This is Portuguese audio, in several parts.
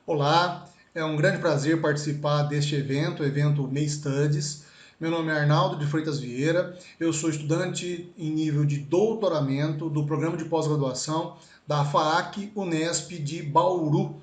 Olá, é um grande prazer participar deste evento, o evento May Studies. Meu nome é Arnaldo de Freitas Vieira, eu sou estudante em nível de doutoramento do programa de pós-graduação da FAAC Unesp de Bauru,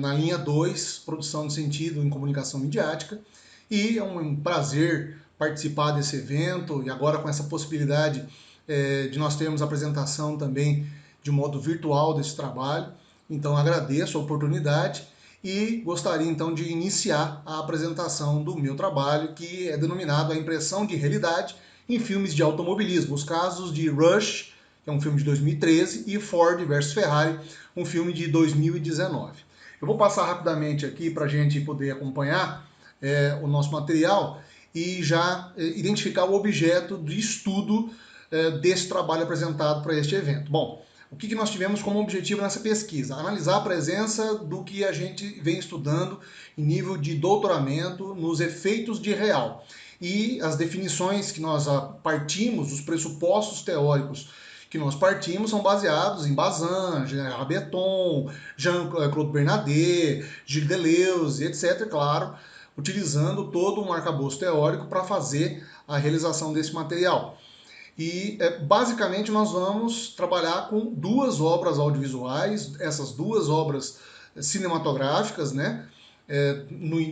na linha 2, Produção de Sentido em Comunicação Midiática. E é um prazer participar desse evento e agora com essa possibilidade de nós termos apresentação também de modo virtual desse trabalho. Então agradeço a oportunidade e gostaria então de iniciar a apresentação do meu trabalho, que é denominado A Impressão de Realidade em Filmes de Automobilismo, os casos de Rush, que é um filme de 2013, e Ford versus Ferrari, um filme de 2019. Eu vou passar rapidamente aqui para a gente poder acompanhar o nosso material e já identificar o objeto de estudo desse trabalho apresentado para este evento. Bom, o que nós tivemos como objetivo nessa pesquisa? Analisar a presença do que a gente vem estudando em nível de doutoramento nos efeitos de real. E as definições que nós partimos, os pressupostos teóricos que nós partimos são baseados em Bazin, Gerard Betton, Jean-Claude Bernardet, Gilles Deleuze, etc., claro, utilizando todo um arcabouço teórico para fazer a realização desse material. E basicamente nós vamos trabalhar com duas obras audiovisuais, essas duas obras cinematográficas, né,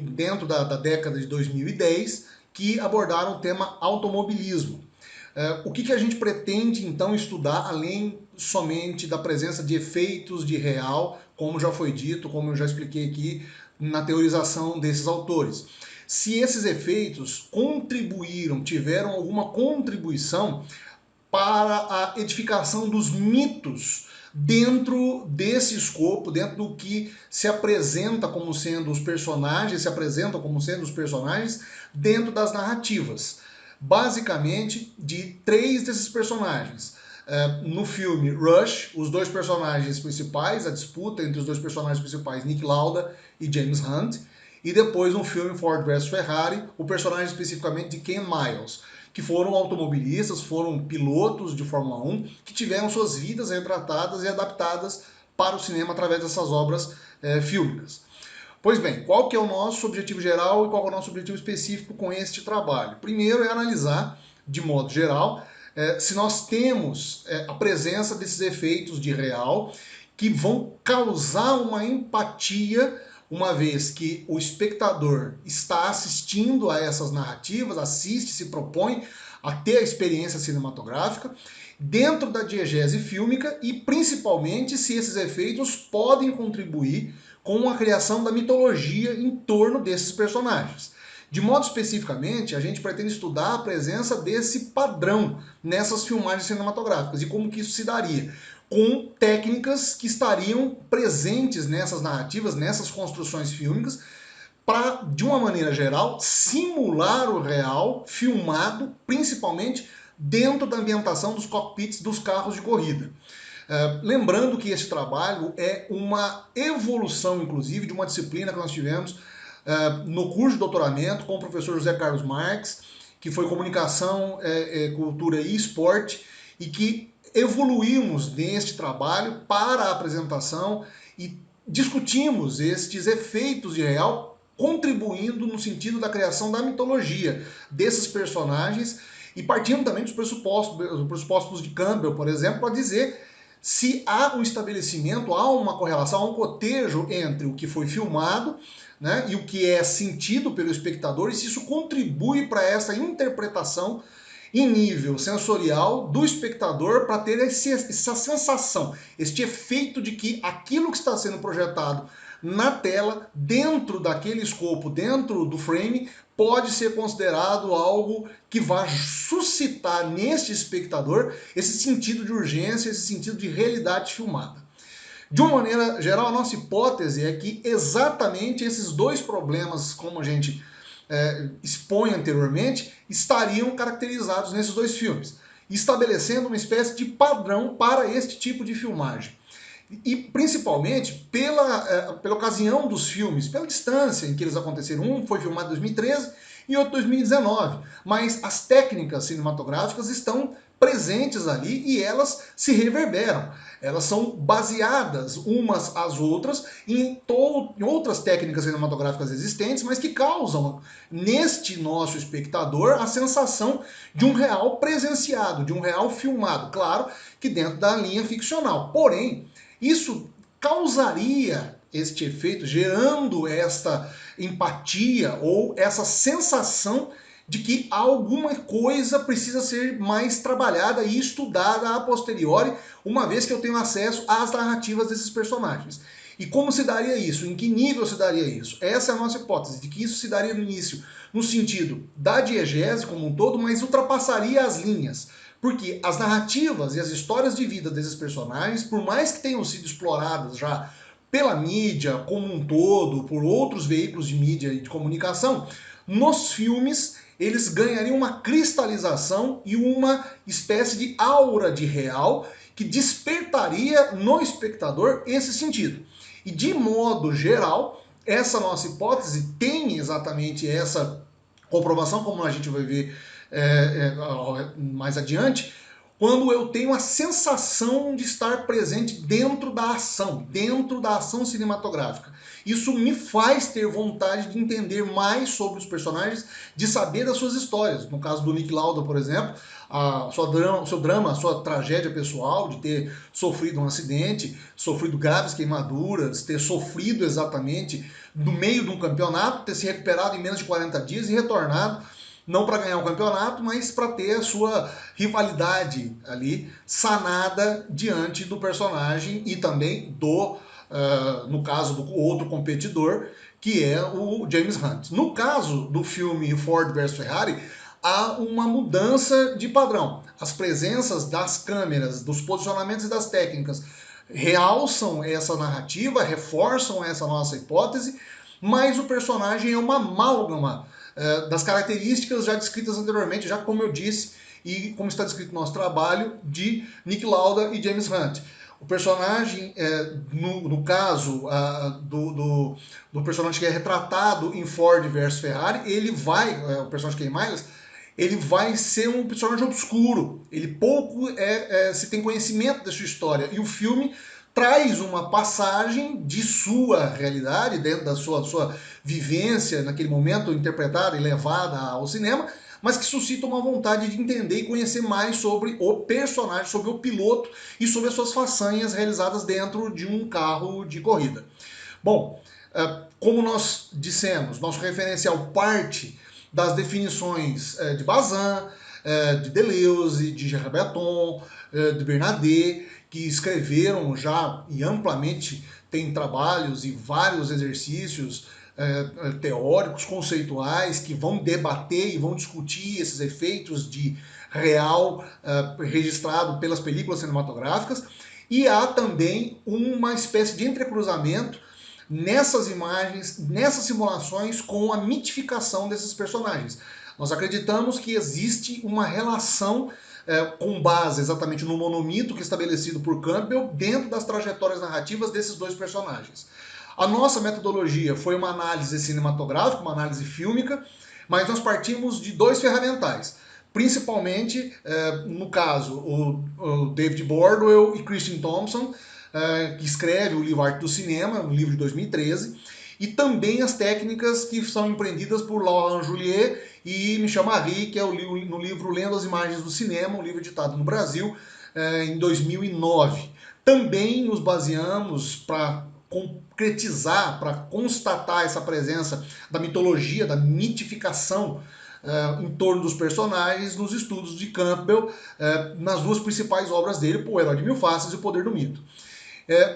dentro da década de 2010, que abordaram o tema automobilismo. O que a gente pretende então estudar, além somente da presença de efeitos de real, como já foi dito, como eu já expliquei aqui na teorização desses autores? Se esses efeitos contribuíram, tiveram alguma contribuição para a edificação dos mitos dentro desse escopo, dentro do que se apresenta como sendo os personagens, dentro das narrativas. Basicamente, de três desses personagens. No filme Rush, os dois personagens principais, a disputa entre os dois personagens principais, Nick Lauda e James Hunt, e depois no filme Ford vs Ferrari, o personagem especificamente de Ken Miles, que foram automobilistas, foram pilotos de Fórmula 1, que tiveram suas vidas retratadas e adaptadas para o cinema através dessas obras fílmicas. Pois bem, qual que é o nosso objetivo geral e qual é o nosso objetivo específico com este trabalho? Primeiro é analisar, de modo geral, se nós temos a presença desses efeitos de real que vão causar uma empatia, uma vez que o espectador está assistindo a essas narrativas, assiste, se propõe a ter a experiência cinematográfica dentro da diegese fílmica e principalmente se esses efeitos podem contribuir com a criação da mitologia em torno desses personagens. De modo especificamente, a gente pretende estudar a presença desse padrão nessas filmagens cinematográficas e como que isso se daria, com técnicas que estariam presentes nessas narrativas, nessas construções fílmicas, para, de uma maneira geral, simular o real filmado, principalmente dentro da ambientação dos cockpits dos carros de corrida. Lembrando que esse trabalho é uma evolução, inclusive, de uma disciplina que nós tivemos no curso de doutoramento com o professor José Carlos Marques, que foi Comunicação, Cultura e Esporte, e que evoluímos neste trabalho para a apresentação e discutimos estes efeitos de real, contribuindo no sentido da criação da mitologia desses personagens e partindo também dos pressupostos de Campbell, por exemplo, para dizer se há um estabelecimento, há uma correlação, há um cotejo entre o que foi filmado, né, e o que é sentido pelo espectador, e se isso contribui para essa interpretação em nível sensorial do espectador para ter essa sensação, este efeito de que aquilo que está sendo projetado na tela, dentro daquele escopo, dentro do frame, pode ser considerado algo que vai suscitar neste espectador esse sentido de urgência, esse sentido de realidade filmada. De uma maneira geral, a nossa hipótese é que exatamente esses dois problemas, como a gente expõe anteriormente, estariam caracterizados nesses dois filmes, estabelecendo uma espécie de padrão para este tipo de filmagem. E principalmente pela ocasião dos filmes, pela distância em que eles aconteceram. Um foi filmado em 2013 e outro 2019. Mas as técnicas cinematográficas estão presentes ali e elas se reverberam. Elas são baseadas umas às outras em outras técnicas cinematográficas existentes, mas que causam neste nosso espectador a sensação de um real presenciado, de um real filmado. Claro que dentro da linha ficcional. Porém, isso causaria este efeito, gerando esta empatia ou essa sensação de que alguma coisa precisa ser mais trabalhada e estudada a posteriori, uma vez que eu tenho acesso às narrativas desses personagens. E como se daria isso? Em que nível se daria isso? Essa é a nossa hipótese, de que isso se daria no início, no sentido da diegese como um todo, mas ultrapassaria as linhas. Porque as narrativas e as histórias de vida desses personagens, por mais que tenham sido exploradas já pela mídia como um todo, por outros veículos de mídia e de comunicação, nos filmes eles ganhariam uma cristalização e uma espécie de aura de real que despertaria no espectador esse sentido. E de modo geral, essa nossa hipótese tem exatamente essa comprovação, como a gente vai ver mais adiante, quando eu tenho a sensação de estar presente dentro da ação cinematográfica. Isso me faz ter vontade de entender mais sobre os personagens, de saber das suas histórias. No caso do Nick Lauda, por exemplo, o seu drama, a sua tragédia pessoal, de ter sofrido um acidente, sofrido graves queimaduras, ter sofrido exatamente no meio de um campeonato, ter se recuperado em menos de 40 dias e retornado não para ganhar o campeonato, mas para ter a sua rivalidade ali sanada diante do personagem e também no caso do outro competidor, que é o James Hunt. No caso do filme Ford vs Ferrari, há uma mudança de padrão. As presenças das câmeras, dos posicionamentos e das técnicas realçam essa narrativa, reforçam essa nossa hipótese, mas o personagem é uma amálgama das características já descritas anteriormente, já como eu disse, e como está descrito no nosso trabalho, de Nick Lauda e James Hunt. O personagem, no caso do personagem que é retratado em Ford vs Ferrari, ele vai, o personagem Kay Miles, ele vai ser um personagem obscuro. Ele pouco se tem conhecimento da sua história. E o filme traz uma passagem de sua realidade, dentro da sua vivência naquele momento, interpretada e levada ao cinema, mas que suscita uma vontade de entender e conhecer mais sobre o personagem, sobre o piloto e sobre as suas façanhas realizadas dentro de um carro de corrida. Bom, como nós dissemos, nosso referencial parte das definições de Bazin, de Deleuze, de Gerard Berton, de Bernardet, que escreveram já e amplamente têm trabalhos e vários exercícios teóricos, conceituais, que vão debater e vão discutir esses efeitos de real registrado pelas películas cinematográficas. E há também uma espécie de entrecruzamento nessas imagens, nessas simulações, com a mitificação desses personagens. Nós acreditamos que existe uma relação com base exatamente no monomito que é estabelecido por Campbell dentro das trajetórias narrativas desses dois personagens. A nossa metodologia foi uma análise cinematográfica, uma análise fílmica, mas nós partimos de dois ferramentais. Principalmente, no caso, o David Bordwell e Christian Thompson, que escreve o livro Arte do Cinema, um livro de 2013, e também as técnicas que são empreendidas por Laurent Juliet e Michel Marie, que é no livro Lendo as Imagens do Cinema, um livro editado no Brasil em 2009. Também nos baseamos para concretizar, para constatar essa presença da mitologia, da mitificação em torno dos personagens nos estudos de Campbell, nas duas principais obras dele, O Herói de Mil Faces e O Poder do Mito.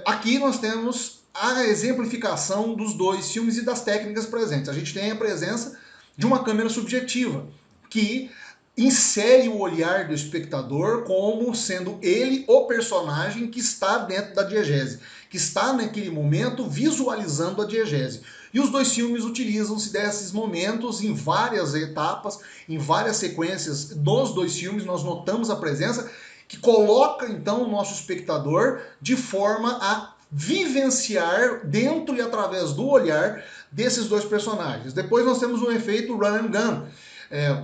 Aqui nós temos a exemplificação dos dois filmes e das técnicas presentes. A gente tem a presença de uma câmera subjetiva, que insere o olhar do espectador como sendo ele o personagem que está dentro da diegese, que está naquele momento visualizando a diegese. E os dois filmes utilizam-se desses momentos em várias etapas, em várias sequências dos dois filmes. Nós notamos a presença que coloca então o nosso espectador de forma a vivenciar dentro e através do olhar desses dois personagens. Depois nós temos o efeito run and gun,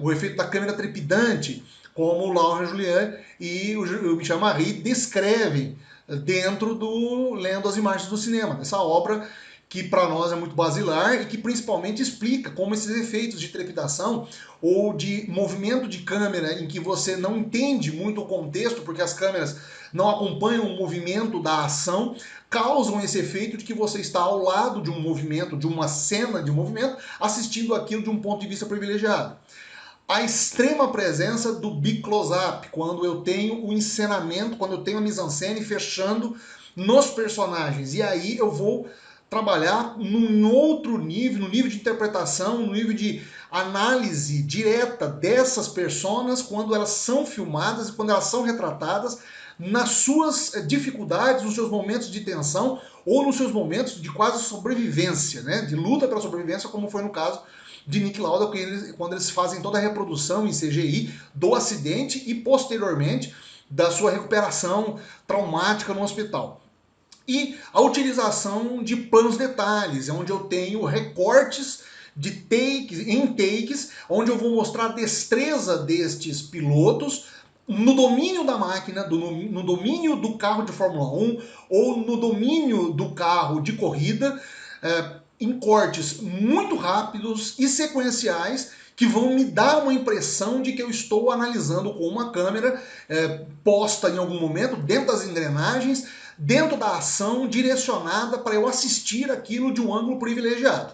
o efeito da câmera trepidante, como o Laurent Julien e o Michel Marie descrevem dentro do Lendo as Imagens do Cinema, dessa obra que para nós é muito basilar e que principalmente explica como esses efeitos de trepidação ou de movimento de câmera em que você não entende muito o contexto, porque as câmeras não acompanham o movimento da ação, causam esse efeito de que você está ao lado de um movimento, de uma cena de movimento, assistindo aquilo de um ponto de vista privilegiado. A extrema presença do big close-up, quando eu tenho o encenamento, quando eu tenho a mise-en-scène fechando nos personagens. E aí eu vou trabalhar num outro nível, no nível de interpretação, no nível de análise direta dessas personas quando elas são filmadas e quando elas são retratadas nas suas dificuldades, nos seus momentos de tensão ou nos seus momentos de quase sobrevivência, né? De luta pela sobrevivência, como foi no caso de Nick Lauda, quando eles fazem toda a reprodução em CGI do acidente e posteriormente da sua recuperação traumática no hospital. E a utilização de planos detalhes, onde eu tenho recortes de takes, em takes, onde eu vou mostrar a destreza destes pilotos no domínio da máquina, no domínio do carro de Fórmula 1 ou no domínio do carro de corrida, em cortes muito rápidos e sequenciais que vão me dar uma impressão de que eu estou analisando com uma câmera posta em algum momento dentro das engrenagens, dentro da ação, direcionada para eu assistir aquilo de um ângulo privilegiado.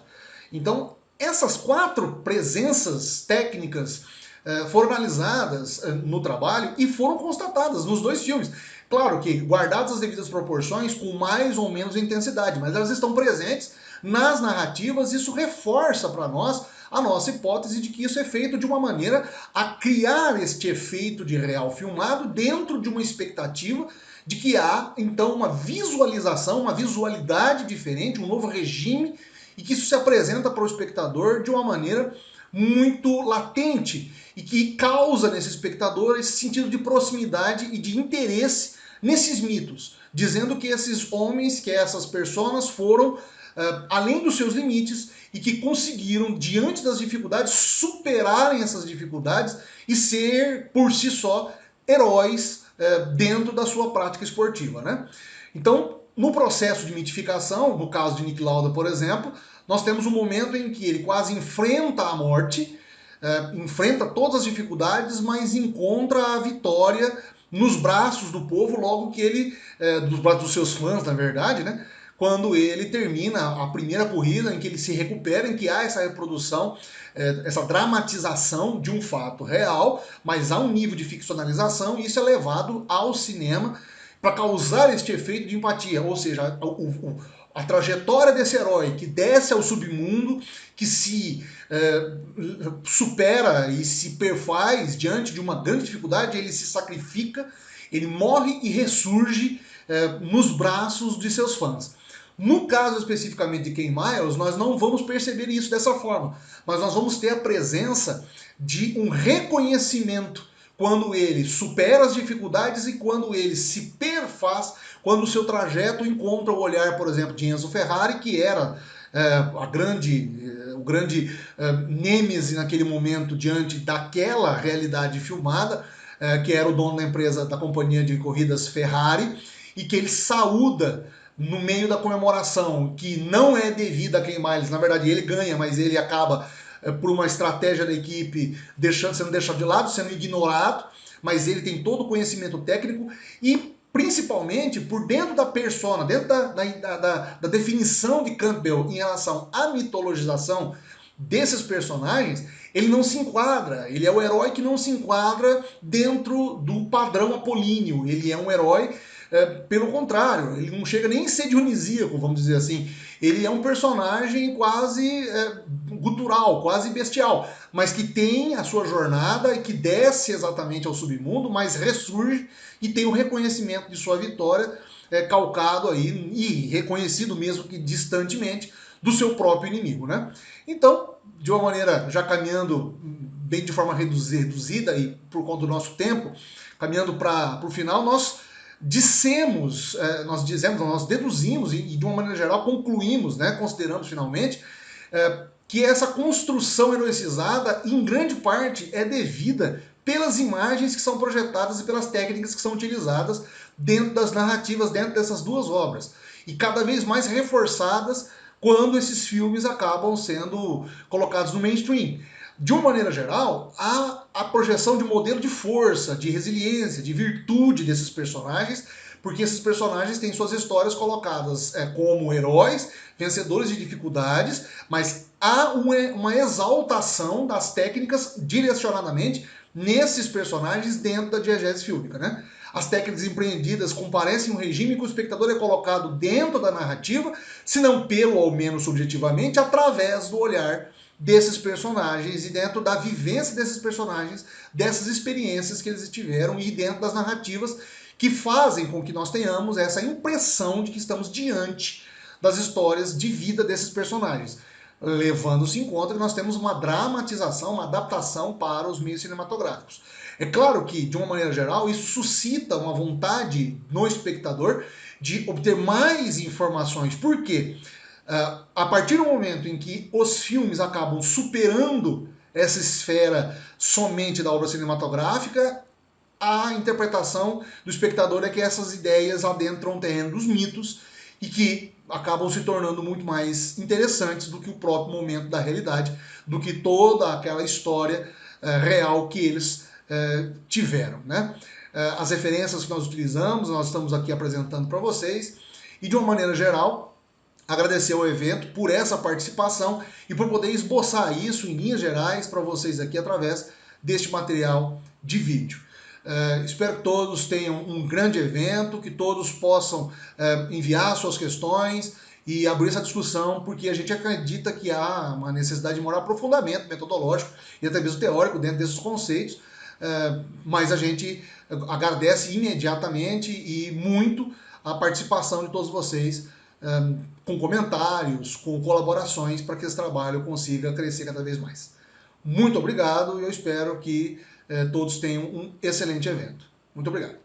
Então, essas 4 presenças técnicas foram analisadas no trabalho e foram constatadas nos 2 filmes. Claro que guardadas as devidas proporções, com mais ou menos intensidade, mas elas estão presentes nas narrativas. Isso reforça para nós a nossa hipótese de que isso é feito de uma maneira a criar este efeito de real filmado dentro de uma expectativa de que há, então, uma visualização, uma visualidade diferente, um novo regime, e que isso se apresenta para o espectador de uma maneira muito latente e que causa nesse espectador esse sentido de proximidade e de interesse nesses mitos, dizendo que esses homens, que essas personas foram além dos seus limites e que conseguiram, diante das dificuldades, superarem essas dificuldades e ser, por si só, heróis dentro da sua prática esportiva, né? Então, no processo de mitificação, no caso de Nick Lauda, por exemplo, nós temos um momento em que ele quase enfrenta a morte, enfrenta todas as dificuldades, mas encontra a vitória nos braços do povo, logo que ele, dos braços dos seus fãs, na verdade, né? Quando ele termina a primeira corrida, em que ele se recupera, em que há essa reprodução, essa dramatização de um fato real, mas há um nível de ficcionalização, e isso é levado ao cinema para causar este efeito de empatia, ou seja, a trajetória desse herói que desce ao submundo, que se supera e se perfaz diante de uma grande dificuldade, ele se sacrifica, ele morre e ressurge nos braços de seus fãs. No caso especificamente de Ken Miles, nós não vamos perceber isso dessa forma, mas nós vamos ter a presença de um reconhecimento quando ele supera as dificuldades e quando ele se perfaz, quando o seu trajeto encontra o olhar, por exemplo, de Enzo Ferrari, que era o grande nêmese naquele momento diante daquela realidade filmada, que era o dono da empresa, da companhia de corridas Ferrari, e que ele saúda no meio da comemoração, que não é devida a Ken Miles, na verdade ele ganha, mas ele acaba por uma estratégia da equipe sendo deixado de lado, sendo ignorado, mas ele tem todo o conhecimento técnico e principalmente por dentro da persona, dentro da definição de Campbell em relação à mitologização desses personagens, ele não se enquadra, ele é o herói que não se enquadra dentro do padrão apolíneo, ele é um herói pelo contrário, ele não chega nem a ser dionisíaco, vamos dizer assim. Ele é um personagem quase gutural, quase bestial, mas que tem a sua jornada e que desce exatamente ao submundo, mas ressurge e tem o reconhecimento de sua vitória calcado aí e reconhecido mesmo que distantemente do seu próprio inimigo, né? Então, de uma maneira já caminhando bem de forma reduzida e por conta do nosso tempo, caminhando para o final, nós nós deduzimos e de uma maneira geral concluímos, né, consideramos finalmente, que essa construção heroicizada, em grande parte, é devida pelas imagens que são projetadas e pelas técnicas que são utilizadas dentro das narrativas, dentro dessas duas obras. E cada vez mais reforçadas quando esses filmes acabam sendo colocados no mainstream. De uma maneira geral, há a projeção de modelo de força, de resiliência, de virtude desses personagens, porque esses personagens têm suas histórias colocadas como heróis, vencedores de dificuldades, mas há uma exaltação das técnicas direcionadamente nesses personagens dentro da diegese fílmica, né? As técnicas empreendidas comparecem um regime que o espectador é colocado dentro da narrativa, se não pelo ou menos subjetivamente, através do olhar desses personagens e dentro da vivência desses personagens, dessas experiências que eles tiveram e dentro das narrativas que fazem com que nós tenhamos essa impressão de que estamos diante das histórias de vida desses personagens, levando-se em conta que nós temos uma dramatização, uma adaptação para os meios cinematográficos. É claro que, de uma maneira geral, isso suscita uma vontade no espectador de obter mais informações. Por quê? A partir do momento em que os filmes acabam superando essa esfera somente da obra cinematográfica, a interpretação do espectador é que essas ideias adentram o terreno dos mitos e que acabam se tornando muito mais interessantes do que o próprio momento da realidade, do que toda aquela história real que eles tiveram, né? As referências que nós utilizamos, nós estamos aqui apresentando para vocês, e de uma maneira geral, agradecer ao evento por essa participação e por poder esboçar isso em linhas gerais para vocês aqui através deste material de vídeo. Espero que todos tenham um grande evento, que todos possam enviar suas questões e abrir essa discussão, porque a gente acredita que há uma necessidade de maior aprofundamento metodológico e até mesmo teórico dentro desses conceitos, mas a gente agradece imediatamente e muito a participação de todos vocês, com comentários, com colaborações, para que esse trabalho consiga crescer cada vez mais. Muito obrigado e eu espero que todos tenham um excelente evento. Muito obrigado.